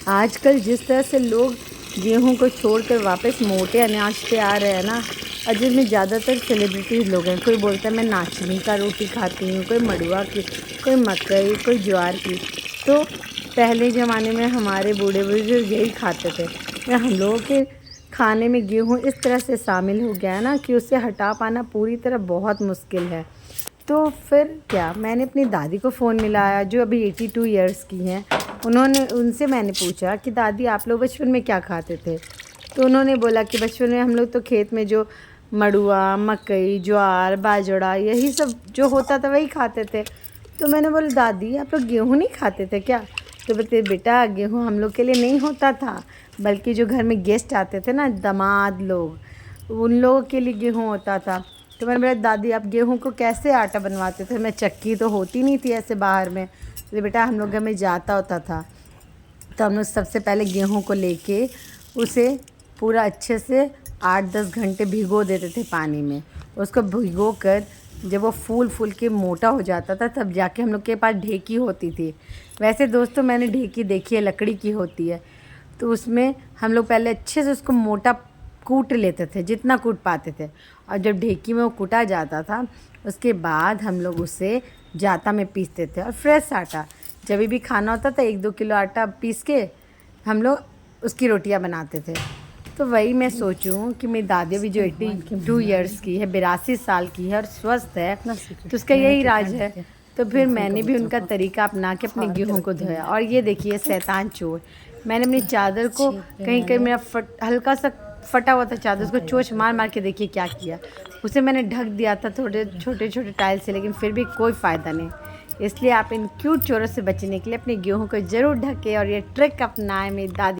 आजकल जिस तरह से लोग गेहूं को छोड़कर वापस मोटे अनाज पे आ रहे हैं ना, और जिसमें ज़्यादातर सेलिब्रिटीज़ लोग हैं। कोई बोलता है मैं नाचनी का रोटी खाती हूँ, कोई मड़ुआ की, कोई मकई, कोई ज्वार की। तो पहले ज़माने में हमारे बूढ़े बुजुर्ग यही खाते थे। हम लोगों के खाने में गेहूँ इस तरह से शामिल हो गया है ना कि उससे हटा पाना पूरी तरह बहुत मुश्किल है। तो फिर क्या, मैंने अपनी दादी को फ़ोन मिलाया जो अभी 82 ईयर्स की हैं। उनसे मैंने पूछा कि दादी आप लोग बचपन में क्या खाते थे। तो उन्होंने बोला कि बचपन में हम लोग तो खेत में जो मड़ुआ, मकई, ज्वार, बाजरा यही सब जो होता था वही खाते थे। तो मैंने बोला दादी आप लोग गेहूँ नहीं खाते थे क्या? तो बोलते बेटा गेहूँ हम लोग के लिए नहीं होता था, बल्कि जो घर में गेस्ट आते थे ना, दामाद लोग, उन लोगों के लिए गेहूँ होता था। तो मैंने बोला दादी आप गेहूँ को कैसे आटा बनवाते थे? मैं चक्की तो होती नहीं थी ऐसे बाहर में। तो बेटा हम लोग घर में जाता होता था, तो हम लोग सबसे पहले गेहूँ को लेके उसे पूरा अच्छे से 8-10 घंटे भिगो देते थे पानी में। उसको भिगो कर जब वो फूल फूल के मोटा हो जाता था तब जाके हम लोग के पास ढेकी होती थी। वैसे दोस्तों मैंने ढेकी देखी है, लकड़ी की होती है। तो उसमें हम लोग पहले अच्छे से उसको मोटा कूट लेते थे, जितना कूट पाते थे। और जब ढेकी में वो कूटा जाता था उसके बाद हम लोग उसे जाता में पीसते थे। और फ्रेश आटा जब भी खाना होता था 1-2 किलो आटा पीस के हम लोग उसकी रोटियां बनाते थे। तो वही मैं सोचूं कि मेरी दादी भी जो 82 ईयर्स की है, 82 साल की है और स्वस्थ है, तो उसका यही राज है। तो फिर मैंने भी उनका तरीका अपना के अपने गेहूं को धोया। और ये देखिए शैतान चोर, मैंने अपनी चादर को कहीं कहीं मेरा हल्का सा फटा हुआ था चादर, उसको चोंच मार मार के देखिए क्या किया। उसे मैंने ढक दिया था थोड़े छोटे छोटे टाइल से, लेकिन फिर भी कोई फ़ायदा नहीं। इसलिए आप इन क्यूट चोरों से बचने के लिए अपने गेहूं को ज़रूर ढकें और ये ट्रिक अपनाएं मेरी दादी।